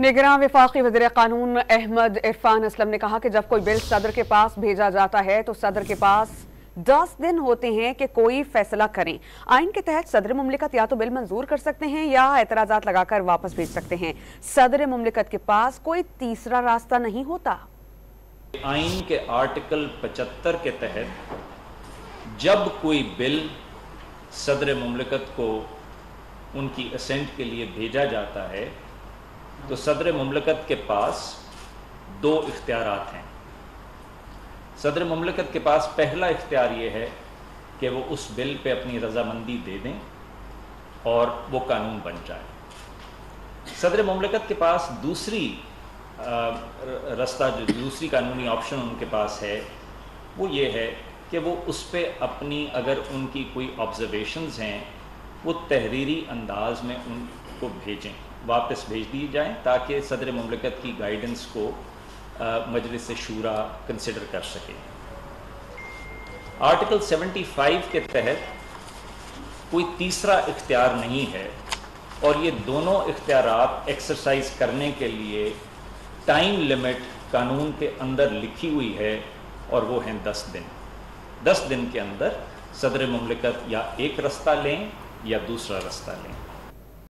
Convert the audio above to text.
निगरां वफाकी वज़ीर क़ानून अहमद इरफान असलम ने कहा कि जब कोई बिल सदर के पास भेजा जाता है तो सदर के पास 10 दिन होते हैं कि कोई फैसला करें। आइन के तहत सदर मुमलिकत या तो बिल मंजूर कर सकते हैं या एतराज़ात लगाकर वापस भेज सकते हैं। सदर मुमलिकत के पास कोई तीसरा रास्ता नहीं होता। आइन के आर्टिकल 75 के तहत जब कोई बिल सदर मुमलिकत को उनकी असेंट के लिए भेजा जाता है तो सदर मुमलिकत के पास दो इख्तियारात हैं। सदर मुमलिकत के पास पहला इख्तियार ये है कि वो उस बिल पे अपनी रजामंदी दे दें और वो कानून बन जाए। सदर मुमलिकत के पास दूसरी रास्ता, जो दूसरी कानूनी ऑप्शन उनके पास है वो ये है कि वो उस पे अपनी, अगर उनकी कोई ऑब्जर्वेशंस हैं, वो तहरीरी अंदाज में उनको भेजें, वापस भेज दी जाएं, ताकि सदर मुमलिकत की गाइडेंस को मजलिस शूरा कंसिडर कर सके। आर्टिकल 75 के तहत कोई तीसरा इख्तियार नहीं है और ये दोनों इख्तियारात एक्सरसाइज करने के लिए टाइम लिमिट कानून के अंदर लिखी हुई है और वो हैं 10 दिन। 10 दिन के अंदर सदर मुमलिकत या एक रास्ता लें या दूसरा रास्ता लें।